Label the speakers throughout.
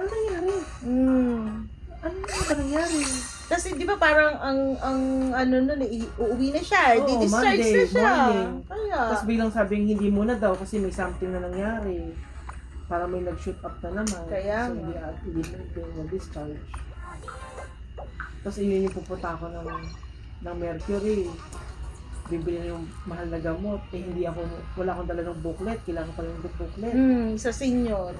Speaker 1: Ano nangyari? Ano ba nangyari?
Speaker 2: Kasi di ba parang ang ano nun, uuwi na siya,
Speaker 1: Oo,
Speaker 2: di-discharge
Speaker 1: Monday,
Speaker 2: na siya.
Speaker 1: morning.
Speaker 2: Kaya,
Speaker 1: Tapos biglang sabing hindi muna daw kasi may something na nangyari. Para may nag-shoot up na naman.
Speaker 2: Kaya
Speaker 1: So, hindi na-discharge. Tapos yun yung pupunta ako ng Mercury. Bibili na yung mahal na gamot. Wala akong dala ng booklet. Kailangan pa yung booklet.
Speaker 2: sa senior.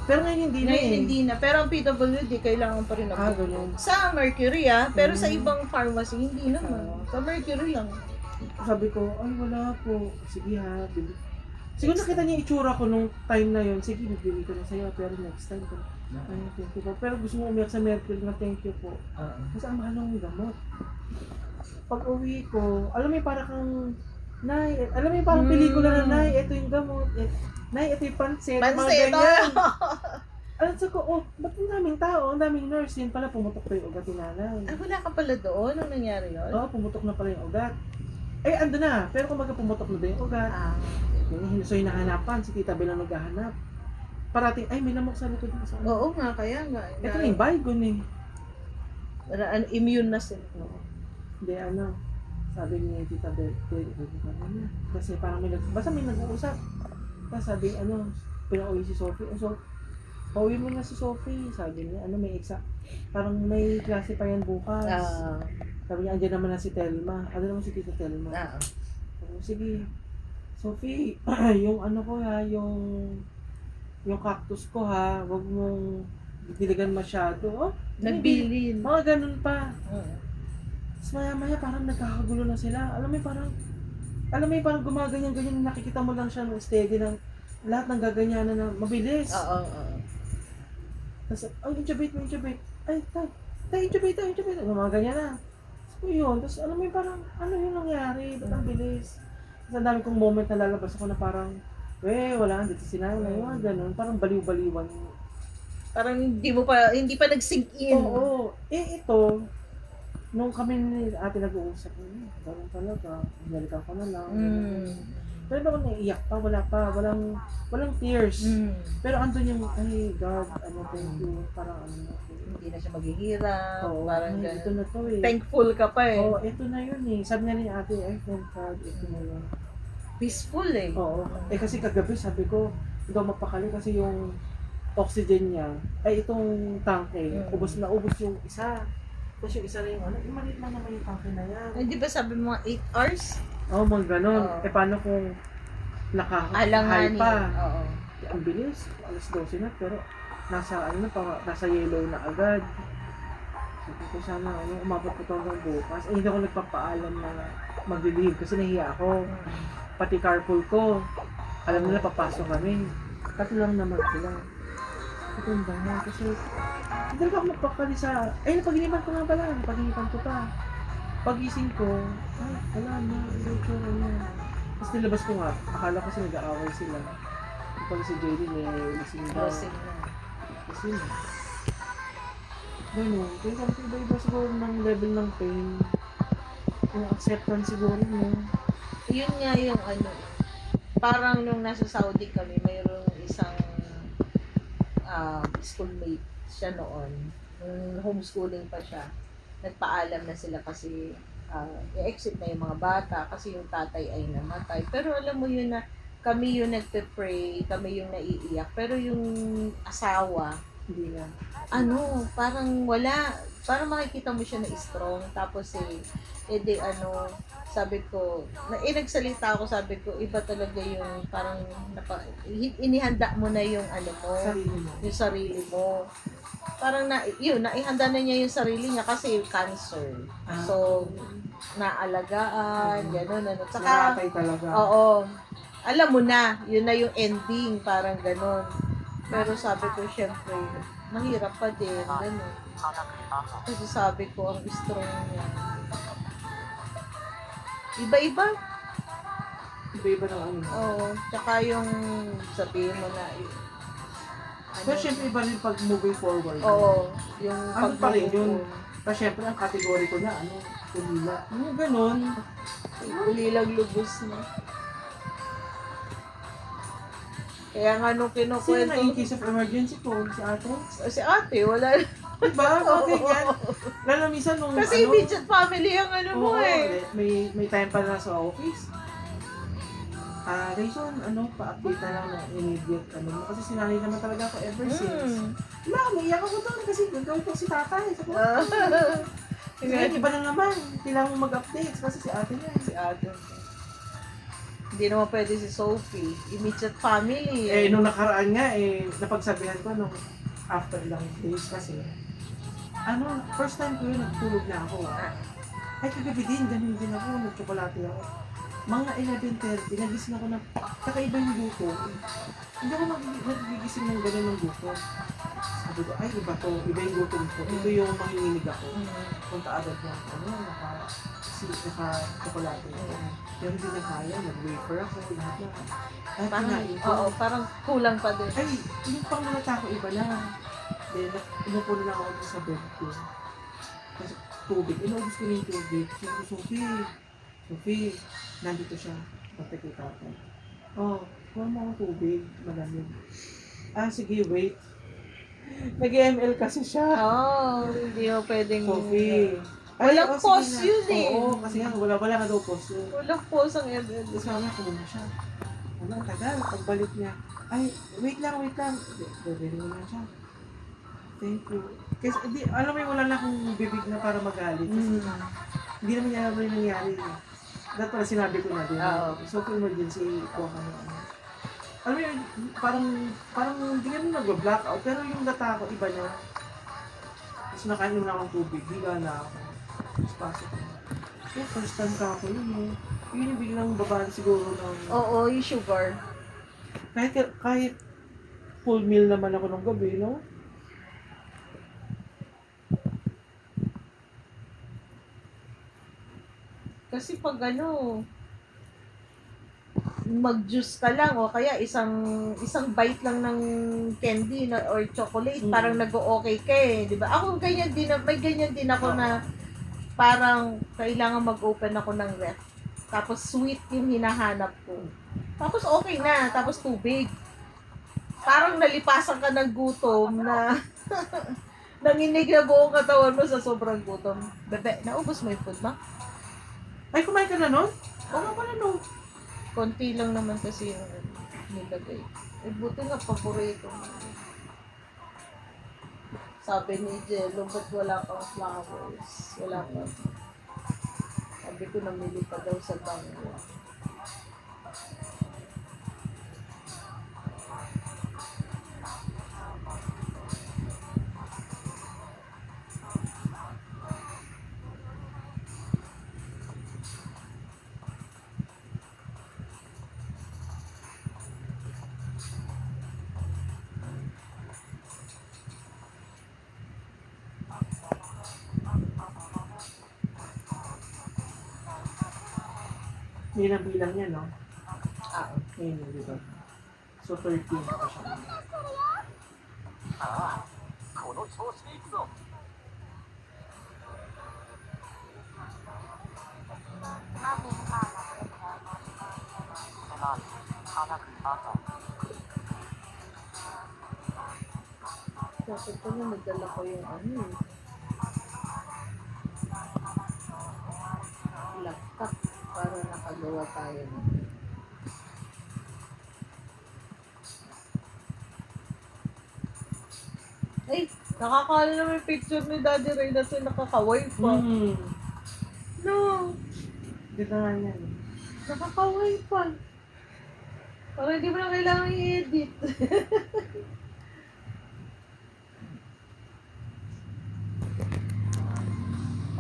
Speaker 1: Pero ngayon hindi na
Speaker 2: Ngayon
Speaker 1: eh.
Speaker 2: hindi na. Pero ang PWD, kailangan pa rin ng book.
Speaker 1: Ganun.
Speaker 2: Sa Mercury pero sa ibang pharmacy, hindi naman. Sa Mercury lang.
Speaker 1: Sabi ko, ay wala po. Sige ha. Siguro nakita niya yung itsura ko nung time na yun. Sige, bibili ko na sa'yo. Pero next time ko. Ay, thank you po. Pero gusto mo umiyak sa Mercury na thank you po. Kasi ang mahal ng gamot. Pag uwi ko, alam mo yung parang kang, Nay, alam mo yung parang pelikula na, Nay, ito yung gamot. Nay, ito yung pansit. Mga ganyan. Alam ko, ba't ang daming tao, ang daming nurse, yun pala pumutok pa yung ugat ni nanay.
Speaker 2: Ay, wala ka pala doon nung nangyari yun?
Speaker 1: Oo, pumutok na pala yung ugat. Eh, ando na, pero kung baga pumutok na din yung ugat. So, hinahanapan, si Tita Bel ang naghahanap. Parating, ay, may lamok sa likod mo sa
Speaker 2: Oo nga, kaya nga.
Speaker 1: Ito na yung Baygon eh.
Speaker 2: Immune na sila.
Speaker 1: Hindi, sabi ni Tita Bel, kasi parang basta may nag-uusap. Tapos sabi, pinauwi si Sophie. So, pauwi mo na si Sophie. Sabi niya, may parang may klase pa yan bukas. Sabi niya, andyan naman na si Telma. Ano naman si Tita Telma? Sabi niya, sige. Sophie, yung ko ha, yung cactus ko ha, wag mong diligan masyado.
Speaker 2: Nagbilin.
Speaker 1: Mga ganun pa. Tapos maya-maya parang nagkakagulo na sila. Alam mo yung parang gumaganyan-ganyan, nakikita mo lang siya ng steady ng lahat ng gaganyanan na mabilis.
Speaker 2: Oo.
Speaker 1: Tapos, intubate. Ay, intubate. Gumaganyan na. So yun, tapos alam mo yung parang, ano yung nangyari? Ba't ang bilis? Tapos ang dami kong moment na lalabas ako na parang, wala, dito si nanay, ganun. Parang baliw-baliwan.
Speaker 2: Parang hindi pa nag-sink in.
Speaker 1: Oo. Ito, nung kami ni ate nag-uusap, ganun talaga, hinalikan ko na lang. Pero ako naiiyak pa, walang tears. Pero andun yung, ay God, thank you, parang
Speaker 2: Hindi na siya maghihirap, parang
Speaker 1: ay, ito na to eh.
Speaker 2: thankful ka pa eh.
Speaker 1: Ito na yun eh. Sabi nga ni ate, ay thank God, ito na yun.
Speaker 2: Peaceful eh.
Speaker 1: Oo. Kasi kagabi sabi ko, hindi ako magpakali kasi yung oxygen niya, ay itong tanke, ubos yung isa. Tapos yung isa na yung maliit lang naman yung tanke na yan.
Speaker 2: Hindi ba sabi mo 8 hours?
Speaker 1: Oo, mga ganon. Paano kung naka-high pa?
Speaker 2: Oo.
Speaker 1: Ang bilis, alas 12 na, pero nasa yellow na agad. Sabi ko sana, umabot ko ito hanggang bukas. Hindi ako nagpapaalam na mag-leave kasi nahiya ako. Pati carpool ko, alam nila papasok kami. Tatlo lang naman sila. Ito yung bahay kasi hindi talaga ako magpakali sa... napag-inipan ko nga pala. Napag-inipan ko pa. Pag-ising ko, wala na. Itsura na. Tapos nilabas ko nga, akala ko kasi nag-aaway sila. Pag si JD lasing daw. Lasing. Ganun. Kaya sabi ko, iba-iba siguro ng level ng pain. Yung acceptance siguro mo.
Speaker 2: Yun nga yung parang nung nasa Saudi kami, mayroong isang schoolmate siya noon. Nung homeschooling pa siya. Nagpaalam na sila kasi i-exit na yung mga bata kasi yung tatay ay namatay. Pero alam mo yun na kami yung nagpe-pray, kami yung naiiyak. Pero yung asawa,
Speaker 1: Hindi na.
Speaker 2: parang wala. Parang makikita mo siya na strong. Tapos sabi ko, nagsalita ako, sabi ko, iba talaga yung parang inihanda mo na yung
Speaker 1: Sarili mo.
Speaker 2: yung sarili mo. Parang naihanda na niya yung sarili niya kasi yung cancer. So, naalagaan, gano'n, Tsaka,
Speaker 1: Naratay talaga.
Speaker 2: oo. Alam mo na, yun na yung ending, parang gano'n. Pero sabi ko, syempre, mahirap pa din, gano'n. Kasi sabi ko, ang strong niya. Iba-iba.
Speaker 1: Iba-iba ng
Speaker 2: Oo. Tsaka yung sabihin mo na,
Speaker 1: Pero syempre iba rin pag moving forward.
Speaker 2: Oo. Yung
Speaker 1: Pa rin yun. Pero syempre ang kategory ko na, ulila. Ganon.
Speaker 2: Ulilang lubos na. Kaya nga nung
Speaker 1: Sino
Speaker 2: kinukwento,
Speaker 1: na in case of emergency po, si ate?
Speaker 2: si ate, wala.
Speaker 1: Diba? Okay yan. Lalo minsan nung
Speaker 2: Kasi
Speaker 1: ano,
Speaker 2: immediate family ang ano mo
Speaker 1: oo,
Speaker 2: eh.
Speaker 1: may time pa na sa office. Rayson, pa-update na lang ng immediate, mo. Kasi sinanay naman talaga ako ever since.
Speaker 2: Hmm.
Speaker 1: Wala, umiiyak ako doon kasi gagawin ko si tatay. Sabi ko,
Speaker 2: Ah.
Speaker 1: ngayon, iba na naman. Kailangan mo mag-update kasi si ate niya.
Speaker 2: Si ate. Hindi naman pwede si Sophie. Immediate family.
Speaker 1: Nung nakaraan nga, napagsabihan ko nung after ilang days kasi, first time ko yun, nagtulog na ako. Ay, kagabi din, ganun din ako, nag-chocolate ako. Mga 11:30, nagising ako na kakaiba yung gutom. Hindi ako nagigising ng ganun ng gutom. Sabi ko, ay, iba to, iba yung gutom ko. Ito yung manginginig ako. Punta agad na, naka-chocolate. Pero hindi na kaya, nag-wafer ako, lahat na. Ay,
Speaker 2: Parang,
Speaker 1: kinain ko.
Speaker 2: oo, parang kulang pa din.
Speaker 1: Ay, yung pangalata ko iba na. Then, umupo na lang ako sa bed ko. Kasi tubig, inaubos ko na yung tubig. Sabi ko, Sophie, nandito siya. Pati kay tatay. Kuha mo akong tubig, malamig. Sige, wait. Nag-ML kasi siya.
Speaker 2: Hindi mo pwedeng...
Speaker 1: Sophie.
Speaker 2: Walang
Speaker 1: sige
Speaker 2: pause
Speaker 1: na.
Speaker 2: yun eh.
Speaker 1: Oo, kasi nga, wala nga daw pause yun.
Speaker 2: Walang pause ang ML.
Speaker 1: Tapos mamaya kumuna siya. Ang tagal, pagbalik niya. Ay, wait lang. Bebeli mo na siya. Thank you. Kasi, alam mo yung wala na akong bibig na para magalit. Kasi, hindi naman niya alam yung nangyari. Dapat pala sinabi ko na din. So, for emergency, kuha ka na. Alam mo yun, parang hindi kami nag-blackout. Pero yung data ko, iba na. Tapos nakain na akong tubig. Higa na ako. Tapos pasok ko. First time ka ako yun. Yun yung biglang babaan siguro ng...
Speaker 2: Oo, yung sugar.
Speaker 1: Kahit full meal naman ako nung gabi, no?
Speaker 2: Kasi pag mag-juice ka lang o kaya isang bite lang ng candy or chocolate, parang nag-o-okay ka eh, 'di ba? Ako may ganyan din ako na parang kailangan mag-open ako ng ref. Tapos sweet yung hinahanap ko. Tapos okay na, tapos tubig. Parang nalipasan ka ng gutom na nanginig na buong katawan mo sa sobrang gutom. Bebe, naubos mo yung food mo?
Speaker 1: Ay, kumain ka na nun? Oo nga pala no.
Speaker 2: Konti lang naman kasi yung nilagay. Buti nga, paborito mo. Sabi ni Jello, ba't wala pang flowers? Wala pa. Sabi ko, namili pa daw sa bangko.
Speaker 1: Yun ang bilang niya, no?
Speaker 2: Okay.
Speaker 1: Ayun, di ba? So, 13 pa siya.
Speaker 3: この調子でいくぞ
Speaker 2: Dapat pala nagdala ko yung laptop para nakagawa tayo ng ay, nakakala naman yung picture ni Daddy Ray na ito nakakaway pa. No,
Speaker 1: Dito nga yan.
Speaker 2: nakakaway pa. Parang hindi mo na kailangan i-edit.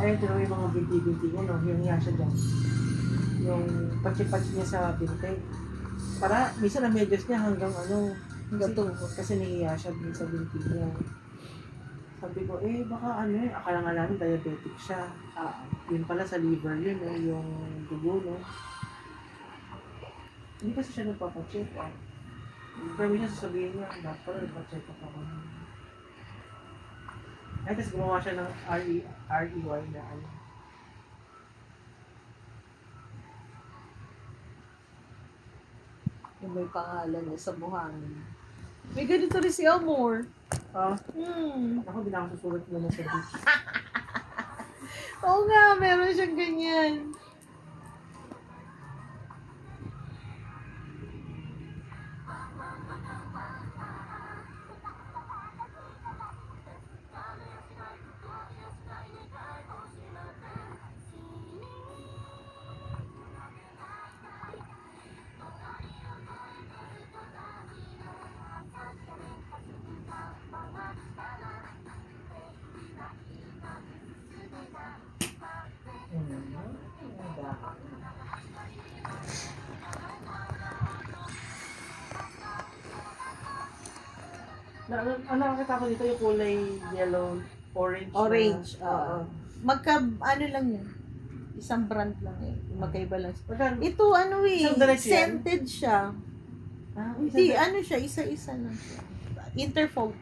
Speaker 1: Ayun, tinaw yung mga binti-binti ko, no? Yung nga siya dyan. Yung patsi-patsi niya sa binti. Para, minsan ang medyas niya hanggang
Speaker 2: Hanggang tuhod.
Speaker 1: Kasi nahiya siya din sa binti niya. Sabi ko, baka akala nga namin diabetic siya. Yun pala sa liver yun, yung dugo, no? Hindi kasi siya nagpapacheck up. Pero minsan sasabihin niya, dapat pala nagpacheck up ako. Ay, tapos gumawa siya ng REY na
Speaker 2: Yung may pangalan niya sa buhangin. May ganito rin si Amor.
Speaker 1: Ah,
Speaker 2: Hmm.
Speaker 1: ako, di na ako susulat naman sa beach.
Speaker 2: Oo nga, meron siyang ganyan.
Speaker 1: Nakakita ko dito yung kulay yellow, orange.
Speaker 2: Orange,
Speaker 1: na,
Speaker 2: oo. Ano lang yun. Isang brand lang eh. Magkaiba lang.
Speaker 1: Magkano?
Speaker 2: Ito ano eh,
Speaker 1: Isang diretso yan?
Speaker 2: scented siya.
Speaker 1: Ah,
Speaker 2: Hindi, ano siya, isa-isa lang siya. Interfold.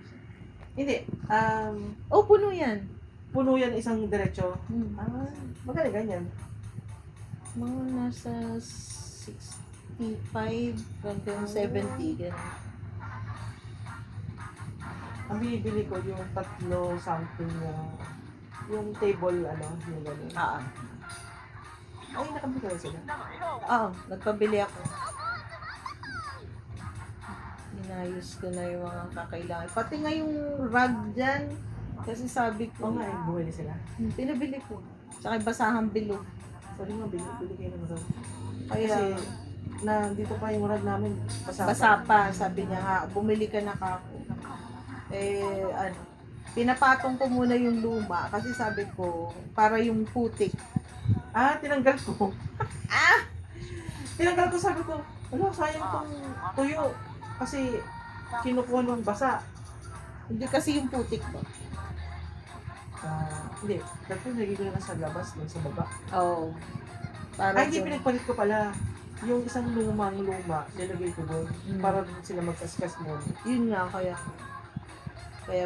Speaker 1: Hindi.
Speaker 2: Oh, puno yan.
Speaker 1: Puno yan isang diretso.
Speaker 2: Hmm.
Speaker 1: Magkano ganyan?
Speaker 2: Mga nasa 65 hanggang 70. Ganun.
Speaker 1: Ang binibili ko yung tatlo something na yung table, yung gano'n. Ay, nakabili ko sila.
Speaker 2: Oo, nagpabili ako. Inayos ko na yung mga kakailangan. Pati nga yung rug dyan. Kasi sabi ko,
Speaker 1: Oo nga, bumili sila.
Speaker 2: pinabili ko. Tsaka yung basahang bilog.
Speaker 1: Sorry nga, bili kayo ng rug.
Speaker 2: Kaya,
Speaker 1: Kasi, dito pa yung rug namin,
Speaker 2: basa pa. Sabi niya nga, bumili ka na kako. Pinapatong ko muna yung luma. Kasi sabi ko, para yung putik.
Speaker 1: Tinanggal ko. Tinanggal ko, sabi ko, sayang tong tuyo. Kasi, kinukuha ng basa.
Speaker 2: Hindi kasi yung putik ba?
Speaker 1: Hindi. Dapat nagiging ko na sa labas, dun sa baba.
Speaker 2: Oo. Para
Speaker 1: Hindi,
Speaker 2: dun.
Speaker 1: pinagpalit ko pala. Yung isang luma, nilagay ko doon.
Speaker 2: Mm.
Speaker 1: Para doon sila magkaskas mo.
Speaker 2: Yun nga, kaya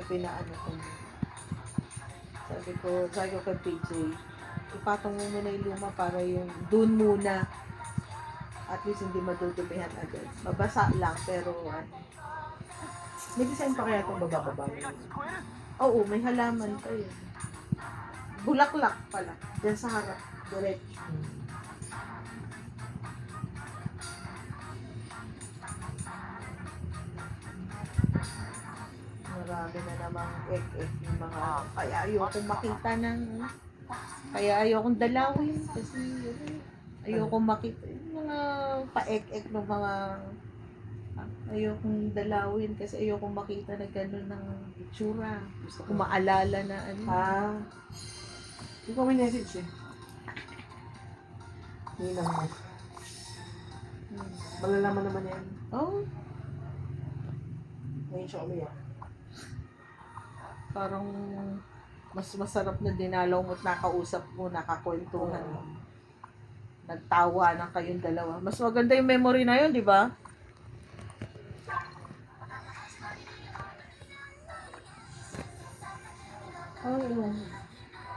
Speaker 2: pinaano ko. Sabi ko kay PJ, ipatong mo muna yung luma para yung dun muna. At least hindi madudumihan agad. Mabasa lang, pero
Speaker 1: May design pa kaya itong bababa.
Speaker 2: oo, may halaman pa yun. Bulaklak pala. Diyan sa harap. Diretso. Marami na namang ek-ek yung mga, kaya ayokong makita ng, kaya ayokong dalawin kasi ayokong makita yung mga pa-ek-ek ng mga, ayokong dalawin kasi ayokong makita na gano'n ng itsura. Gusto ko maalala na ano.
Speaker 1: Hindi ko may message eh. Hindi naman. Malalaman naman yan.
Speaker 2: Oh,
Speaker 1: Ngayon siya umiyak.
Speaker 2: parang mas masarap na dinalaw mo't nakausap mo, nakakwentuhan mo. Nagtawa na kayong dalawa. Mas maganda yung memory na yun, di ba?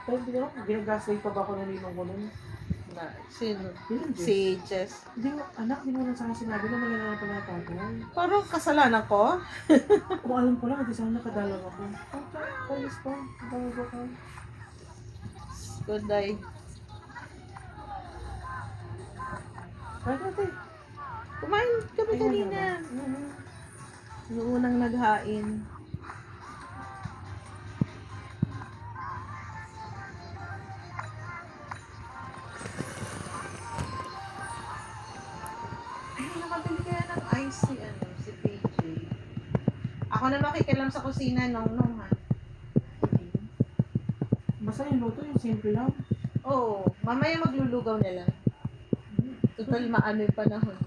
Speaker 1: Pero hindi ko, ginagaslight pa ba ako ng limang ko nun?
Speaker 2: Na, sino?
Speaker 1: Yun,
Speaker 2: Si Jess.
Speaker 1: Hindi mo, anak, hindi mo lang sa akin sinabi na malala na pala tayo.
Speaker 2: Parang kasalanan ko.
Speaker 1: Kung alam ko lang, hindi sana nakadalang ako. Ayos ko, tawag ako.
Speaker 2: Good day.
Speaker 1: Kaya natin.
Speaker 2: Kumain kami
Speaker 1: Ayun
Speaker 2: kanina. Noong unang naghain. Ay, nakabili kaya ng ice si PJ. Ako na makikilam sa kusina nung ha.
Speaker 1: Basta yung luto, yung simple lang.
Speaker 2: Oo, mamaya maglulugaw na lang. Total maano yung panahon.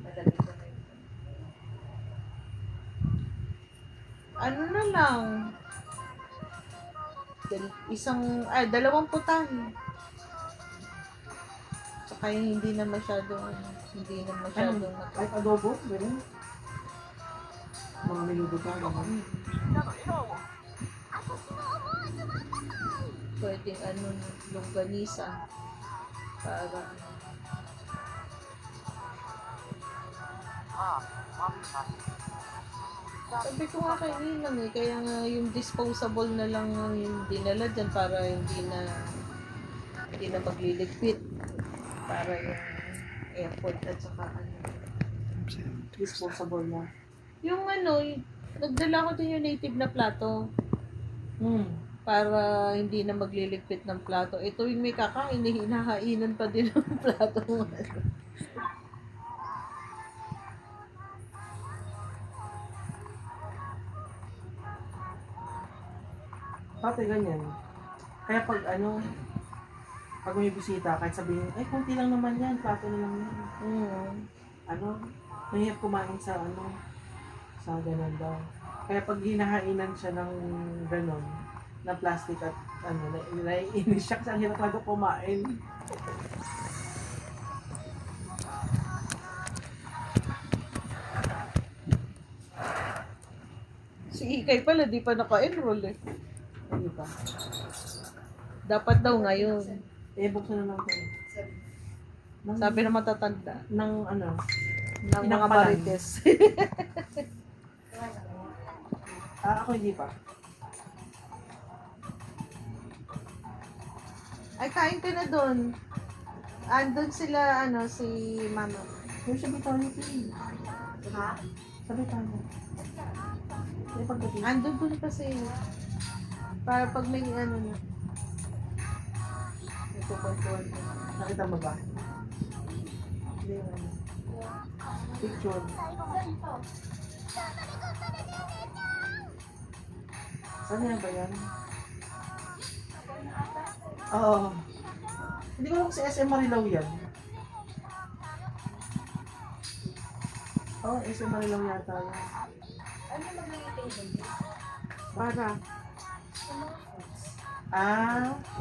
Speaker 2: Malamig na yun. Ano na lang. Dalawang putahe. Tsaka yung hindi na masyadong
Speaker 1: Kahit adobo, gano'n. Mga minuto ka, gano'n.
Speaker 2: pwedeng longganisa para
Speaker 3: Mami ha.
Speaker 2: Sabi ko nga kay Ninang eh, kaya nga yung disposable na lang ang yung dinala dyan para hindi na magliligpit. Para yung effort at saka ano.
Speaker 1: Disposable na.
Speaker 2: Yung ano, nagdala ko din yung native na plato para hindi na magliligpit ng plato. Ito yung may kakain, eh, hinahainan pa din ng plato.
Speaker 1: Pati ganyan. Kaya pag pag may bisita, kahit sabihin, ay, konti lang naman yan, plato na lang yan. Mahirap kumain sa sa ganun daw. Kaya pag hinahainan siya ng ganun, na plastic at naiinis siya kasi ang hirap talaga kumain.
Speaker 2: Si Ikay pala, di pa naka-enroll eh.
Speaker 1: Hindi ba?
Speaker 2: Dapat daw ngayon.
Speaker 1: Buksan na lang ko.
Speaker 2: Sabi na matatanda.
Speaker 1: Ng
Speaker 2: Ng mga
Speaker 1: Pinakpalan.
Speaker 2: marites.
Speaker 1: ako hindi pa.
Speaker 2: Ay, kain ka na doon. Andun sila, si mama.
Speaker 1: Yung sabi tayo, ha? Sabi tayo. May pagdating.
Speaker 2: Andun doon kasi. Para pag may na. May kukuntuan ko.
Speaker 1: Nakita mo ba?
Speaker 2: Hindi mo.
Speaker 1: Picture. Saan yan ba yan? Oo. Hindi ko alam si SM Marilaw yan. Oo, SM Marilaw yata yan.
Speaker 2: Para.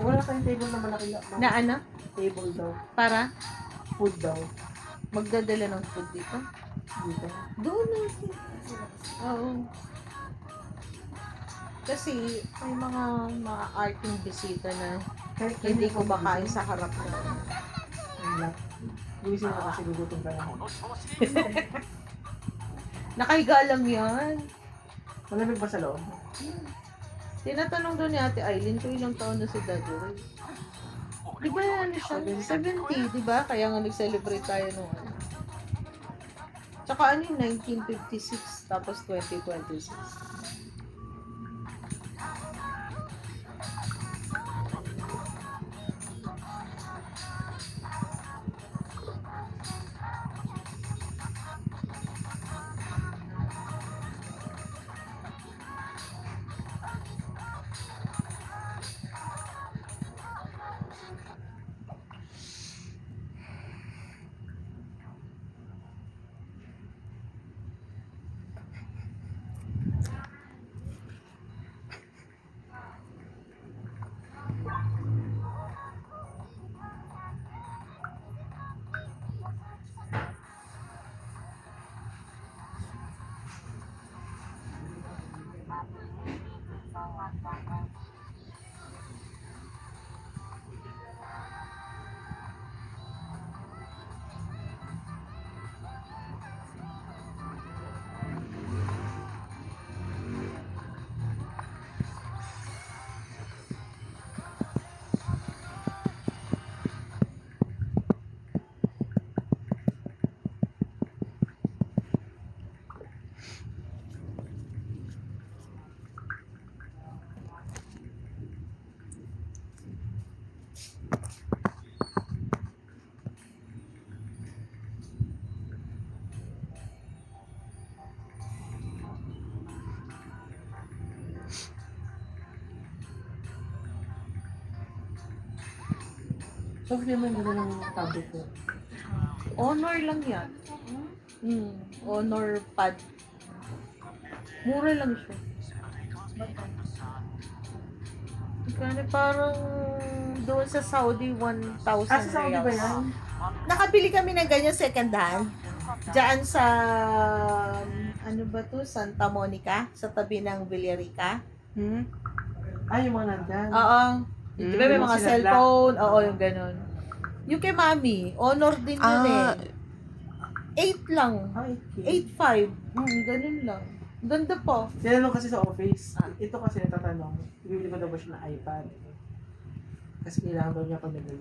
Speaker 1: Wala tayong table na malaki na.
Speaker 2: Na ano?
Speaker 1: Table daw.
Speaker 2: Para?
Speaker 1: Food daw.
Speaker 2: Magdadala ng food dito?
Speaker 1: Dito.
Speaker 2: Doon na. Oo. Kasi may mga arting bisita na hindi ko makain sa harap ko.
Speaker 1: Wala. Gumising na kasi gugutom ka na.
Speaker 3: この調子でいくぞ
Speaker 2: Nakahiga lang yan.
Speaker 1: Malamig ba sa loob?
Speaker 2: Tinatanong doon ni Ate Aileen kung ilang taon na si Daddy Ray. Di ba ano siya? 70, di ba? Kaya nga nag-celebrate tayo nung ano. Tsaka ano yung 1956 tapos 2026.
Speaker 1: Soft naman ganda ng tablet ko.
Speaker 2: Honor lang yan. Honor pad. Mura lang siya. Kaya parang doon sa Saudi 1,000
Speaker 1: Sa Saudi ba
Speaker 2: reals.
Speaker 1: yan?
Speaker 2: Nakabili kami ng ganyan second hand. Diyan sa ano ba to? Santa Monica sa tabi ng Villarica.
Speaker 1: Yung mga nandyan.
Speaker 2: Oo. Di ba may
Speaker 1: Yung
Speaker 2: mga
Speaker 1: sila
Speaker 2: cellphone? Oo, yung ganun. Yung kay Mami, honor din yun eh. 8 lang.
Speaker 1: Ay,
Speaker 2: 8.5. Ganun lang. Ganda po.
Speaker 1: tinanong kasi sa office,
Speaker 2: Ah.
Speaker 1: ito kasi natatanong, bibili ko daw ba siya ng iPad? Kasi kailangan daw niya pag nag